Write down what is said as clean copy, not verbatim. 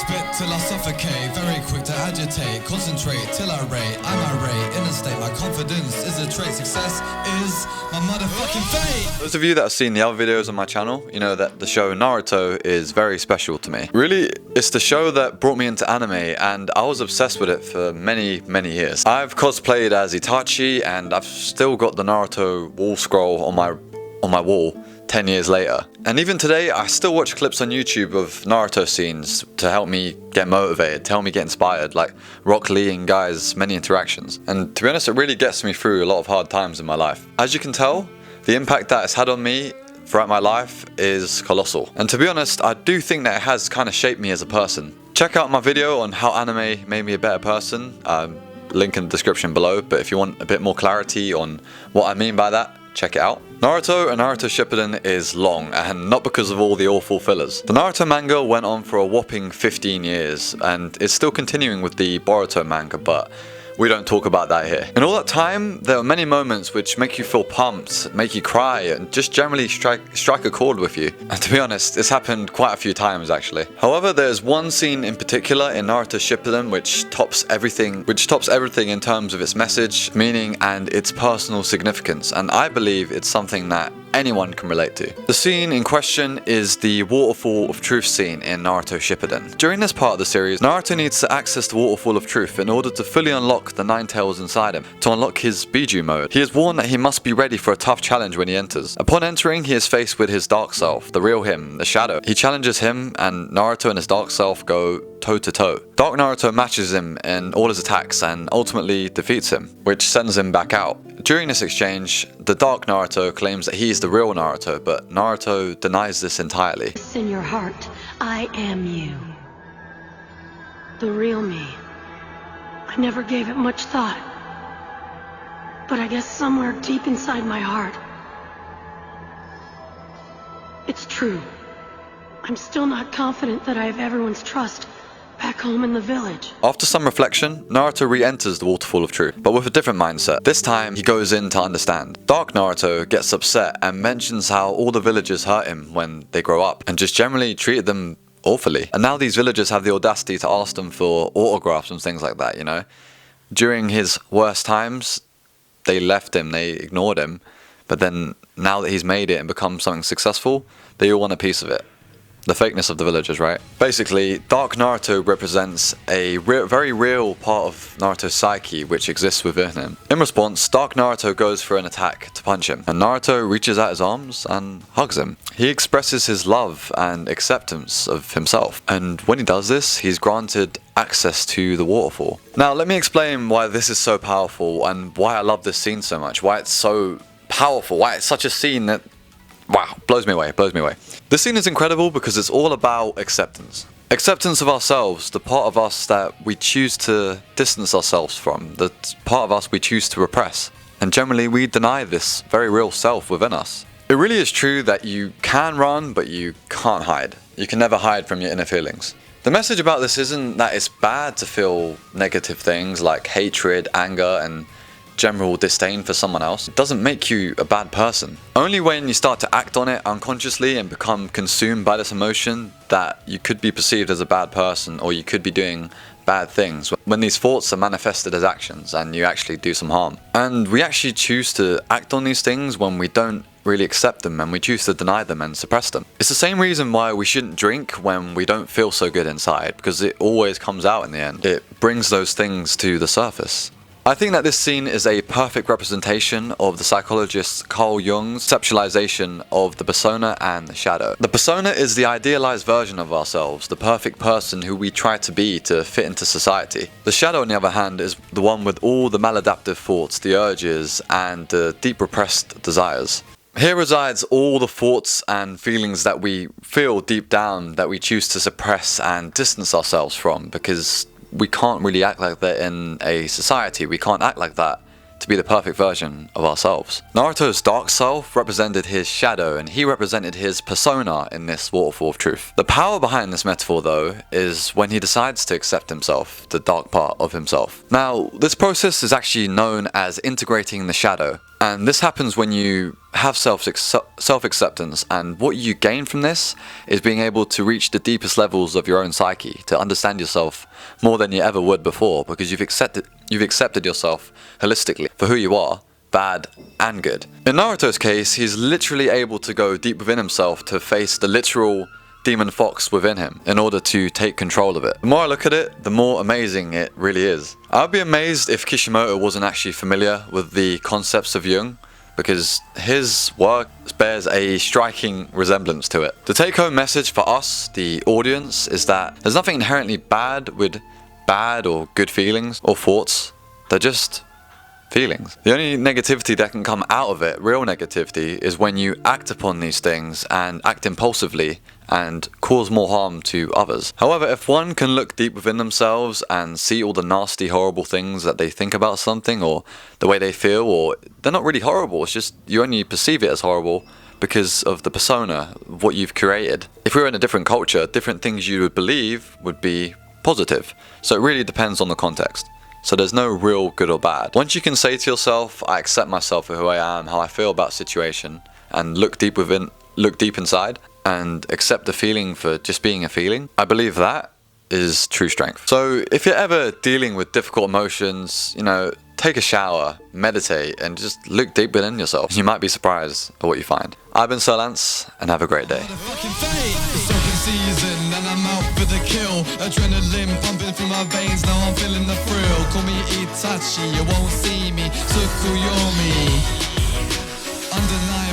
Spit till I suffocate, very quick to agitate, concentrate till I rate, I'm irate, in a state, my confidence is a trait, success is my motherfucking fate. Those of you that have seen the other videos on my channel, you know that the show Naruto is very special to me. Really, it's the show that brought me into anime, and I was obsessed with it for many years. I've cosplayed as Itachi, and I've still got the Naruto wall scroll on my wall 10 years later. And even today, I still watch clips on YouTube of Naruto scenes to help me get motivated, to help me get inspired, like Rock Lee and Guy's many interactions. And to be honest, it really gets me through a lot of hard times in my life. As you can tell, the impact that it's had on me throughout my life is colossal. And to be honest, I do think that it has kind of shaped me as a person. Check out my video on how anime made me a better person, link in the description below, but if you want a bit more clarity on what I mean by that, check it out. Naruto and Naruto Shippuden is long, and not because of all the awful fillers. The Naruto manga went on for a whopping 15 years, and it's still continuing with the Boruto manga, but we don't talk about that here. In all that time, there are many moments which make you feel pumped, make you cry, and just generally strike a chord with you. And to be honest, it's happened quite a few times actually. However, there's one scene in particular in Naruto Shippuden which tops everything in terms of its message, meaning, and its personal significance, and I believe it's something that anyone can relate to. The scene in question is the Waterfall of Truth scene in Naruto Shippuden. During this part of the series, Naruto needs to access the Waterfall of Truth in order to fully unlock the 9 tails inside him, to unlock his Biju mode. He is warned that he must be ready for a tough challenge when he enters. Upon entering, he is faced with his dark self, the real him, the shadow. He challenges him, and Naruto and his dark self go toe to toe. Dark Naruto matches him in all his attacks and ultimately defeats him, which sends him back out. During this exchange, the Dark Naruto claims that he is the real Naruto, but Naruto denies this entirely. In your heart, I am you. The real me. I never gave it much thought. But I guess somewhere deep inside my heart, it's true. I'm still not confident that I have everyone's trust back home in the village. After some reflection, Naruto re-enters the Waterfall of Truth, but with a different mindset. This time, he goes in to understand. Dark Naruto gets upset and mentions how all the villagers hurt him when they grow up, and just generally treated them awfully. And now these villagers have the audacity to ask them for autographs and things like that, you know? During his worst times, they left him, they ignored him, but then now that he's made it and become something successful, they all want a piece of it. The fakeness of the villagers, right? Basically, Dark Naruto represents a very real part of Naruto's psyche which exists within him. In response, Dark Naruto goes for an attack to punch him, and Naruto reaches out his arms and hugs him. He expresses his love and acceptance of himself, and when he does this, he's granted access to the waterfall. Now, let me explain why this is so powerful and why I love this scene so much, why it's so powerful, why it's such a scene that, wow, blows me away. This scene is incredible because it's all about acceptance. Acceptance of ourselves, the part of us that we choose to distance ourselves from, the part of us we choose to repress. And generally we deny this very real self within us. It really is true that you can run, but you can't hide. You can never hide from your inner feelings. The message about this isn't that it's bad to feel negative things like hatred, anger, and general disdain for someone else. It doesn't make you a bad person. Only when you start to act on it unconsciously and become consumed by this emotion that you could be perceived as a bad person, or you could be doing bad things, when these thoughts are manifested as actions and you actually do some harm. And we actually choose to act on these things when we don't really accept them, and we choose to deny them and suppress them. It's the same reason why we shouldn't drink when we don't feel so good inside, because it always comes out in the end. It brings those things to the surface. I think that this scene is a perfect representation of the psychologist Carl Jung's conceptualization of the persona and the shadow. The persona is the idealized version of ourselves, the perfect person who we try to be to fit into society. The shadow, on the other hand, is the one with all the maladaptive thoughts, the urges, and the deep repressed desires. Here resides all the thoughts and feelings that we feel deep down that we choose to suppress and distance ourselves from, because we can't really act like that in a society. We can't act like that to be the perfect version of ourselves. Naruto's dark self represented his shadow, and he represented his persona in this Waterfall of Truth. The power behind this metaphor, though, is when he decides to accept himself, the dark part of himself. Now, this process is actually known as integrating the shadow, And this happens when you have self-acceptance, and what you gain from this is being able to reach the deepest levels of your own psyche, to understand yourself more than you ever would before, because you've accepted yourself holistically for who you are, bad and good. In Naruto's case, he's literally able to go deep within himself to face the literal demon fox within him in order to take control of it. The more I look at it, the more amazing it really is. I'd be amazed if Kishimoto wasn't actually familiar with the concepts of Jung, because his work bears a striking resemblance to it. The take-home message for us, the audience, is that there's nothing inherently bad with bad or good feelings or thoughts. They're just feelings. The only negativity that can come out of it, real negativity, is when you act upon these things and act impulsively and cause more harm to others. However, if one can look deep within themselves and see all the nasty, horrible things that they think about something, or the way they feel, or they're not really horrible, it's just you only perceive it as horrible because of the persona, what you've created. If we were in a different culture, different things you would believe would be positive. So it really depends on the context. So there's no real good or bad. Once you can say to yourself, I accept myself for who I am, how I feel about a situation, and look deep inside, and accept the feeling for just being a feeling, I believe that is true strength. So if you're ever dealing with difficult emotions, take a shower, meditate, and just look deep within yourself. You might be surprised at what you find. I've been Sir Lance, and have a great day. Adrenaline pumping through my veins, now I'm feeling the thrill. Call me Itachi, you won't see me. Tsukuyomi. Undeniable.